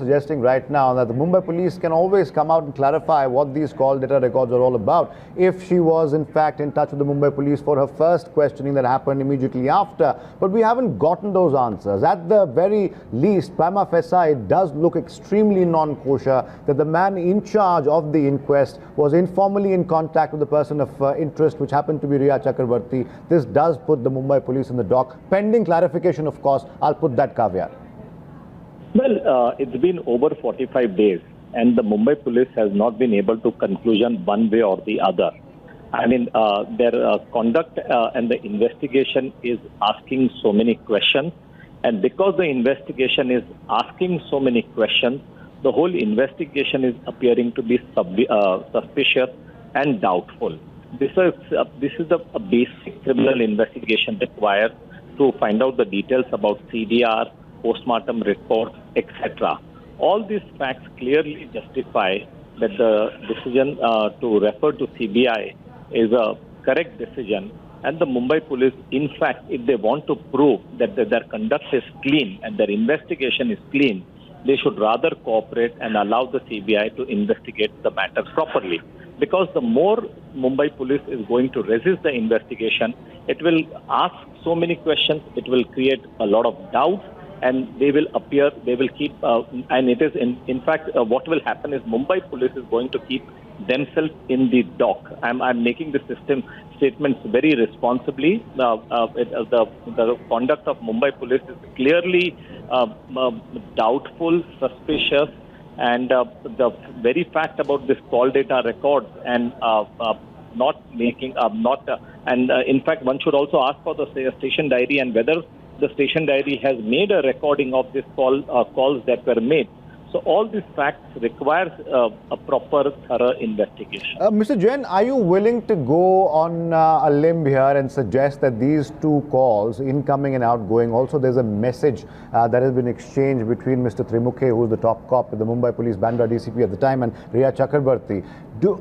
suggesting right now that the Mumbai police can always come out and clarify what these call data records are all about. If she was in fact in touch with the Mumbai police for her first questioning that happened immediately after, but we haven't gotten those answers. At the very least, prima facie, it does look extremely non-kosher that the man in charge of the inquest was informally in contact with the person of interest, which happened to be Riya Chakrabarti. This does put the Mumbai police in the dock. Pending clarification, of course, I'll put that caveat. Well, it's been over 45 days and the Mumbai police has not been able to conclusion one way or the other. I mean, their conduct and the investigation is asking so many questions. And because the investigation is asking so many questions, the whole investigation is appearing to be suspicious and doubtful. This is a basic criminal investigation required to find out the details about CDR, postmortem report, etc. All these facts clearly justify that the decision to refer to CBI is a correct decision. And the Mumbai police, in fact, if they want to prove that their conduct is clean and their investigation is clean, they should rather cooperate and allow the CBI to investigate the matter properly. Because the more Mumbai police is going to resist the investigation, it will ask so many questions, it will create a lot of doubts, and they will keep, and it is in fact, what will happen is Mumbai police is going to keep themselves in the dock. I'm making this statements very responsibly. The conduct of Mumbai police is clearly doubtful, suspicious, and the very fact about this call data records and in fact one should also ask for the station diary and whether the station diary has made a recording of this calls that were made. So all these facts requires a proper, thorough investigation. Mr. Jain, are you willing to go on a limb here and suggest that these two calls, incoming and outgoing, also there's a message that has been exchanged between Mr. Trimukhe, who is the top cop at the Mumbai Police, Bandra DCP at the time, and Riya Chakrabarti?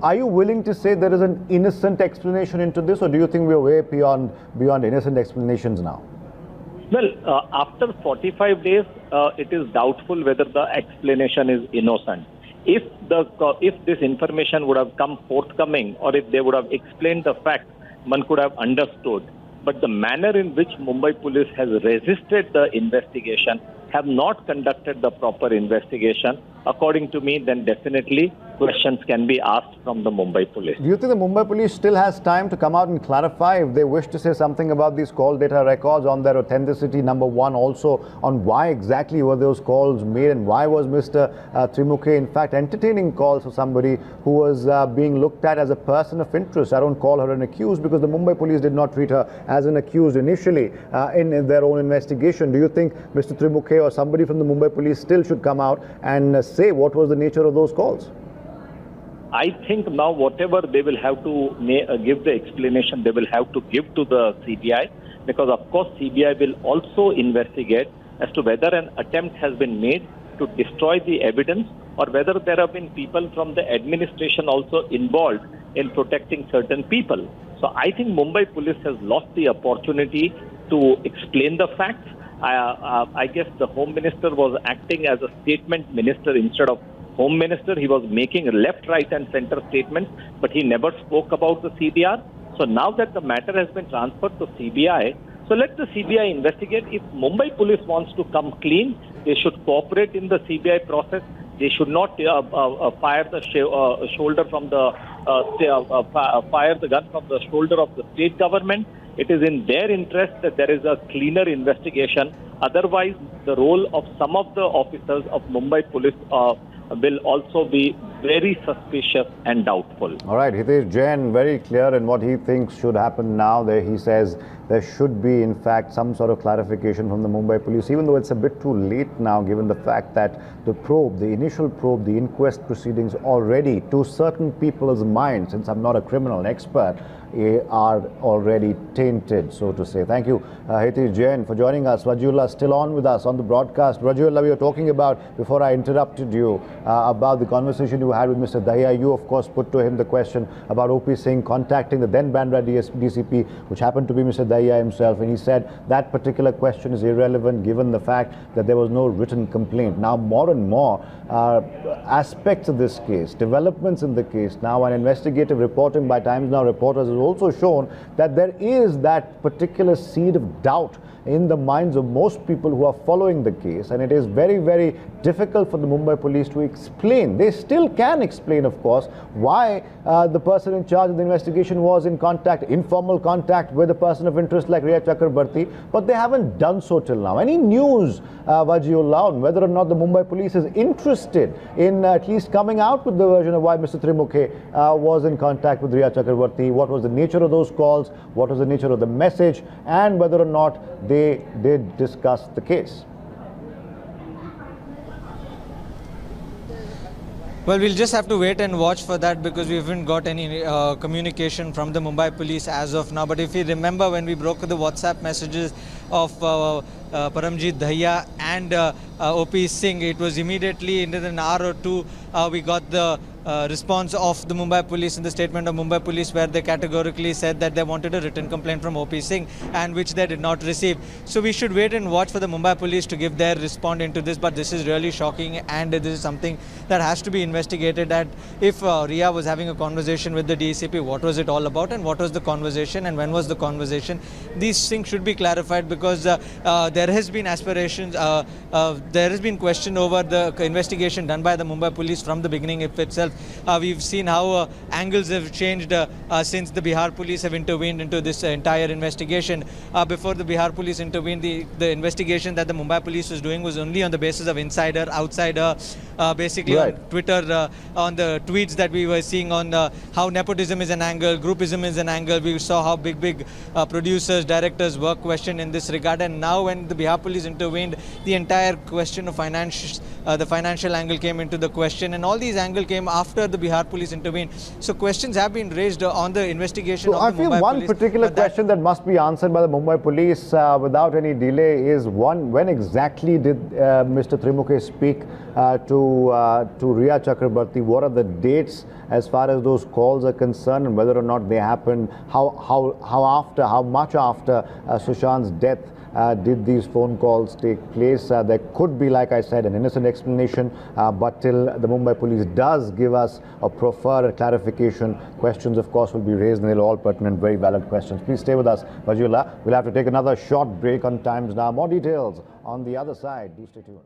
Are you willing to say there is an innocent explanation into this, or do you think we're way beyond innocent explanations now? Well, after 45 days, it is doubtful whether the explanation is innocent. If this information would have come forthcoming, or if they would have explained the facts, one could have understood. But the manner in which Mumbai police has resisted the investigation, have not conducted the proper investigation, according to me, then definitely questions can be asked from the Mumbai police. Do you think the Mumbai police still has time to come out and clarify if they wish to say something about these call data records, on their authenticity, number one, also on why exactly were those calls made and why was Mr. Trimukhe in fact entertaining calls for somebody who was being looked at as a person of interest? I don't call her an accused because the Mumbai police did not treat her as an accused initially in their own investigation. Do you think Mr. Trimukhe or somebody from the Mumbai police still should come out and say what was the nature of those calls? I think now whatever they will have to give the explanation, they will have to give to the CBI, because of course CBI will also investigate as to whether an attempt has been made to destroy the evidence, or whether there have been people from the administration also involved in protecting certain people. So I think Mumbai police has lost the opportunity to explain the facts. I guess the Home Minister was acting as a statement minister instead of Home Minister. He was making left, right and center statements, but he never spoke about the CBR. So now that the matter has been transferred to CBI, so let the CBI investigate. If Mumbai police wants to come clean, they should cooperate in the CBI process. They should not fire the shoulder from the fire the gun from the shoulder of the state government. It is in their interest that there is a cleaner investigation. Otherwise, the role of some of the officers of Mumbai police will also be very suspicious and doubtful. All right, Hitesh Jain, very clear in what he thinks should happen now. He says there should be, in fact, some sort of clarification from the Mumbai police, even though it's a bit too late now, given the fact that the probe, the initial probe, the inquest proceedings already, to certain people's minds, since I'm not a criminal expert, are already tainted, so to say. Thank you, Hitesh Jain, for joining us. Wajiullah still on with us on the broadcast. Wajiullah, we were talking about, before I interrupted you, about the conversation you had with Mr. Dahiya. You, of course, put to him the question about OP Singh contacting the then Bandra DCP, which happened to be Mr. Dahiya himself, and he said that particular question is irrelevant given the fact that there was no written complaint. Now, more and more aspects of this case, developments in the case, now an investigative reporting by Times Now reporters has also shown that there is that particular seed of doubt in the minds of most people who are following the case, and it is very, very difficult for the Mumbai police to explain. They still can explain, of course, why the person in charge of the investigation was in contact, informal contact with a person of interest like Rhea Chakrabarti, but they haven't done so till now. Any news, Wajiullah, on whether or not the Mumbai police is interested in at least coming out with the version of why Mr. Trimukhe was in contact with Rhea Chakrabarti, what was the nature of those calls, what was the nature of the message, and whether or not they did discuss the case? Well, we'll just have to wait and watch for that because we haven't got any communication from the Mumbai police as of now. But if you remember, when we broke the WhatsApp messages of Paramjit Dahiya and OP Singh, it was immediately in an hour or two we got the response of the Mumbai police in the statement of Mumbai police, where they categorically said that they wanted a written complaint from OP Singh, and which they did not receive. So we should wait and watch for the Mumbai police to give their response into this. But this is really shocking, and this is something that has to be investigated. That if Rhea was having a conversation with the DCP, what was it all about, and what was the conversation, and when was the conversation? These things should be clarified, because there has been aspirations, there has been question over the investigation done by the Mumbai police from the beginning itself. We've seen how angles have changed since the Bihar police have intervened into this entire investigation. Before the Bihar police intervened, the investigation that the Mumbai police was doing was only on the basis of insider, outsider, basically right. On Twitter, on the tweets that we were seeing on how nepotism is an angle, groupism is an angle. We saw how big producers, directors were questioned in this regard. And now when the Bihar police intervened, the entire question of the financial angle came into the question, and all these angles came after the Bihar police intervened. So questions have been raised on the investigation of the Mumbai police. I feel one particular question that must be answered by the Mumbai police without any delay is, one, when exactly did Mr. Trimukhe speak to Rhea Chakrabarti? What are the dates as far as those calls are concerned, and whether or not they happened? How much after Sushant's death did these phone calls take place? There could be, like I said, an innocent explanation, but till the Mumbai police does give us or prefer a clarification, questions, of course, will be raised, and they're all pertinent, very valid questions. Please stay with us, Wajiullah. We'll have to take another short break on Times Now. More details on the other side. Do stay tuned.